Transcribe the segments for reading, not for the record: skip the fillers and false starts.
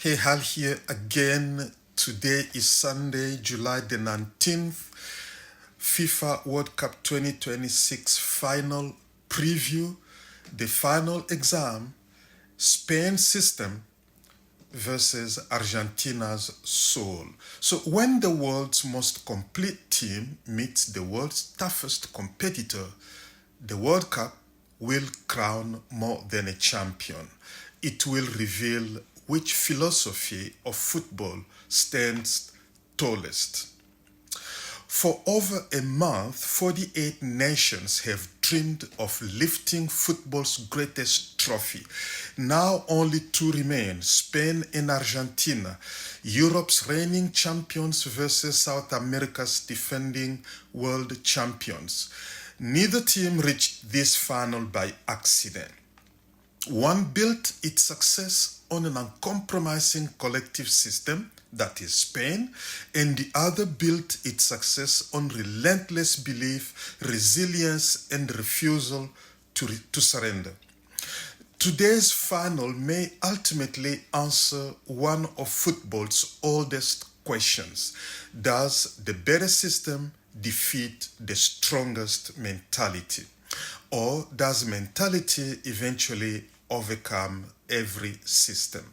Hey, Hal here again. Today is Sunday, July the 19th, FIFA World Cup 2026 final preview, the final exam, Spain system versus Argentina's soul. So when the world's most complete team meets the world's toughest competitor, the World Cup will crown more than a champion. It will reveal which philosophy of football stands tallest. For over a month, 48 nations have dreamed of lifting football's greatest trophy. Now only two remain, Spain and Argentina, Europe's reigning champions versus South America's defending world champions. Neither team reached this final by accident. One built its success on an uncompromising collective system, that is Spain, and the other built its success on relentless belief, resilience, and refusal to surrender. Today's final may ultimately answer one of football's oldest questions. Does the better system defeat the strongest mentality? Or does mentality eventually overcome every system?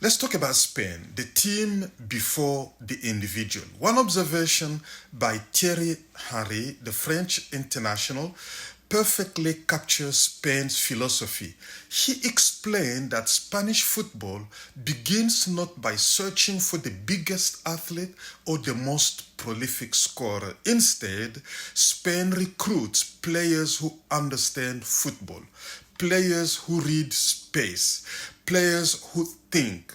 Let's talk about Spain, the team before the individual. One observation by Thierry Henry, the French international, perfectly captures Spain's philosophy. He explained that Spanish football begins not by searching for the biggest athlete or the most prolific scorer. Instead, Spain recruits players who understand football, players who read space, players who think,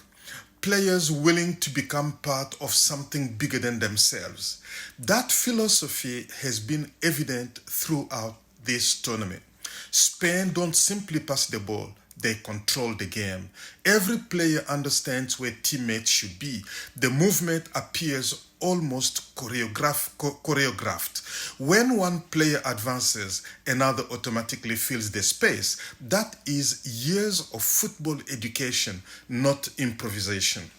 players willing to become part of something bigger than themselves. That philosophy has been evident throughout this tournament. Spain don't simply pass the ball, they control the game. Every player understands where teammates should be. The movement appears almost choreographed. When one player advances, another automatically fills the space. That is years of football education, not improvisation.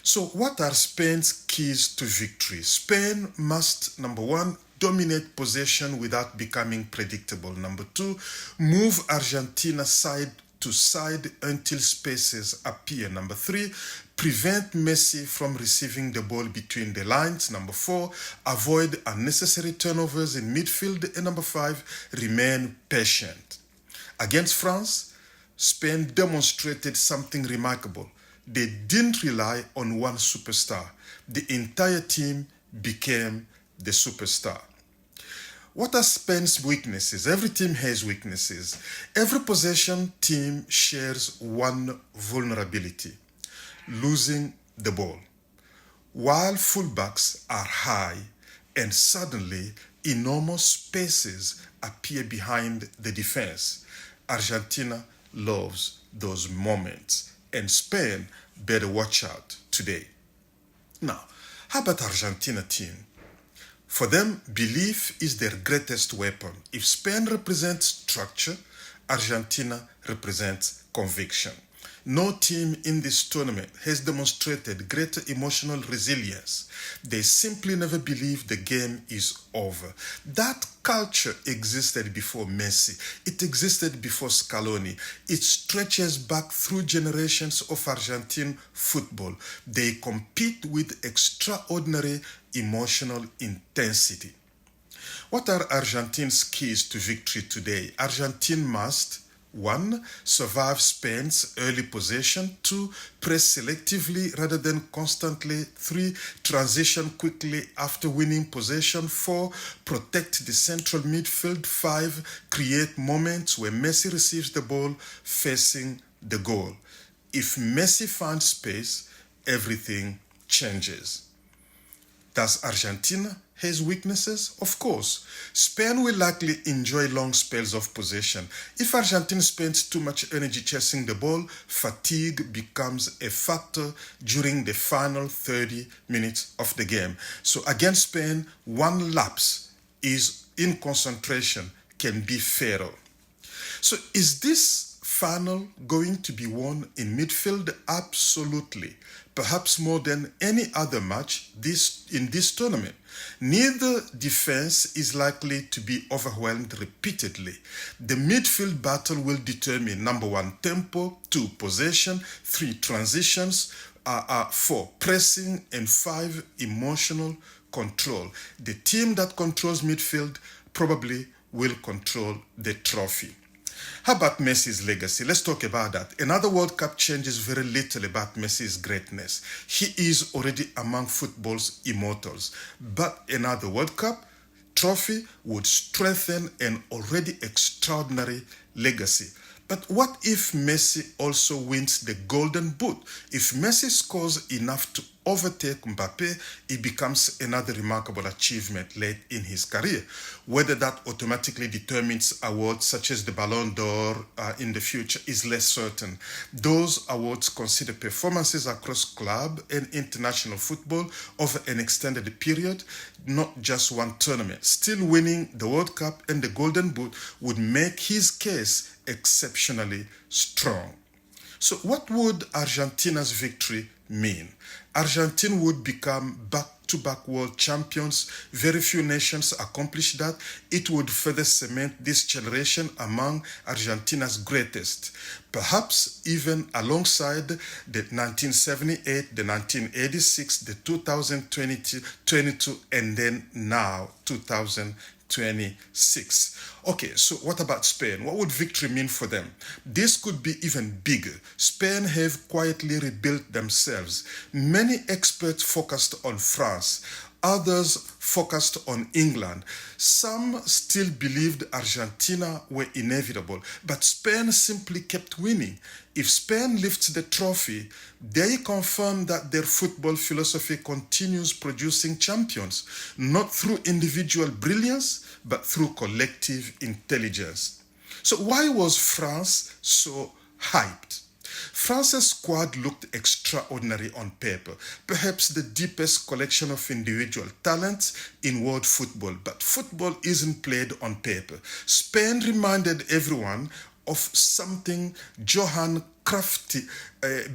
So what are Spain's keys to victory? Spain must, number one, dominate possession without becoming predictable. Number two, move Argentina side to side until spaces appear. Number three, prevent Messi from receiving the ball between the lines. Number four, avoid unnecessary turnovers in midfield. And number five, remain patient. Against France, Spain demonstrated something remarkable. They didn't rely on one superstar. The entire team became the superstar. What are Spain's weaknesses? Every team has weaknesses. Every possession team shares one vulnerability: losing the ball. While fullbacks are high and suddenly enormous spaces appear behind the defense, Argentina loves those moments, and Spain better watch out today. Now, how about Argentina team? For them, belief is their greatest weapon. If Spain represents structure, Argentina represents conviction. No team in this tournament has demonstrated greater emotional resilience. They simply never believe the game is over. That culture existed before Messi. It existed before Scaloni. It stretches back through generations of Argentine football. They compete with extraordinary emotional intensity. What are Argentina's keys to victory today? Argentina must: 1. Survive Spain's early possession. 2. Press selectively rather than constantly. 3. Transition quickly after winning possession. 4. Protect the central midfield. 5. Create moments where Messi receives the ball facing the goal. If Messi finds space, everything changes. Does Argentina has weaknesses? Of course. Spain will likely enjoy long spells of possession. If Argentina spends too much energy chasing the ball, fatigue becomes a factor during the final 30 minutes of the game. So against Spain, one lapse in concentration can be fatal. So is this final going to be won in midfield? Absolutely. Perhaps more than any other match in this tournament. Neither defense is likely to be overwhelmed repeatedly. The midfield battle will determine number 1, tempo, 2, possession, 3, transitions, 4, pressing, and 5, emotional control. The team that controls midfield probably will control the trophy. How about Messi's legacy? Let's talk about that. Another World Cup changes very little about Messi's greatness. He is already among football's immortals. But another World Cup trophy would strengthen an already extraordinary legacy. But what if Messi also wins the Golden Boot? If Messi scores enough to overtake Mbappe, it becomes another remarkable achievement late in his career. Whether that automatically determines awards such as the Ballon d'Or in the future is less certain. Those awards consider performances across club and international football over an extended period, not just one tournament. Still, winning the World Cup and the Golden Boot would make his case exceptionally strong. So what would Argentina's victory mean? Argentina would become back-to-back world champions. Very few nations accomplish that. It would further cement this generation among Argentina's greatest, perhaps even alongside the 1978, the 1986, the 2022, and then now 2026. Okay, so what about Spain? What would victory mean for them? This could be even bigger. Spain have quietly rebuilt themselves. Many experts focused on France. Others focused on England. Some still believed Argentina were inevitable, but Spain simply kept winning. If Spain lifts the trophy, they confirm that their football philosophy continues producing champions, not through individual brilliance, but through collective intelligence. So why was France so hyped? France's squad looked extraordinary on paper, perhaps the deepest collection of individual talents in world football, but football isn't played on paper. Spain reminded everyone of something Johan Cruyff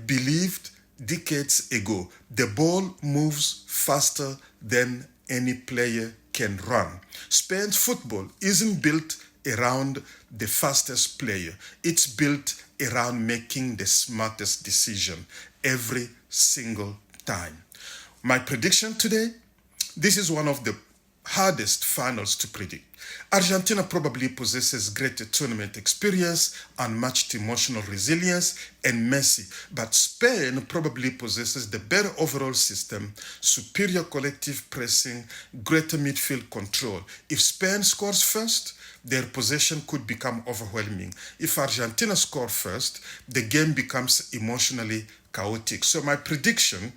believed decades ago. The ball moves faster than any player can run. Spain's football isn't built around the fastest player. It's built around making the smartest decision every single time. My prediction today, this is one of the hardest finals to predict. Argentina probably possesses greater tournament experience, unmatched emotional resilience, and Messi, but Spain probably possesses the better overall system, superior collective pressing, greater midfield control. If Spain scores first, their possession could become overwhelming. If Argentina scores first, the game becomes emotionally chaotic. So my prediction,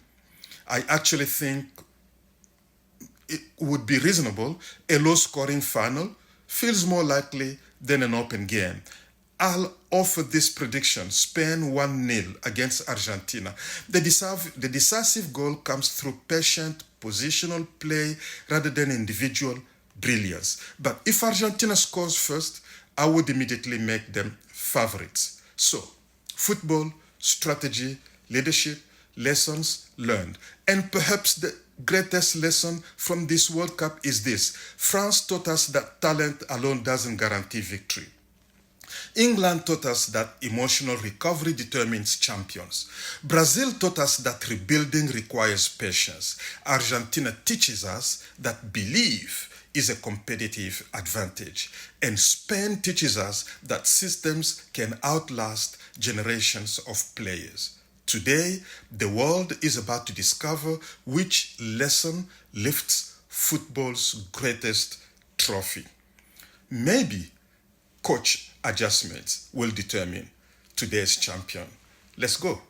I actually think it would be reasonable. A low-scoring final feels more likely than an open game. I'll offer this prediction: Spain 1-0 against Argentina. The decisive goal comes through patient, positional play rather than individual brilliance. But if Argentina scores first, I would immediately make them favorites. So, football, strategy, leadership, lessons learned. And perhaps the greatest lesson from this World Cup is this: France taught us that talent alone doesn't guarantee victory. England taught us that emotional recovery determines champions. Brazil taught us that rebuilding requires patience. Argentina teaches us that belief is a competitive advantage. And Spain teaches us that systems can outlast generations of players. Today, the world is about to discover which lesson lifts football's greatest trophy. Maybe coach adjustments will determine today's champion. Let's go.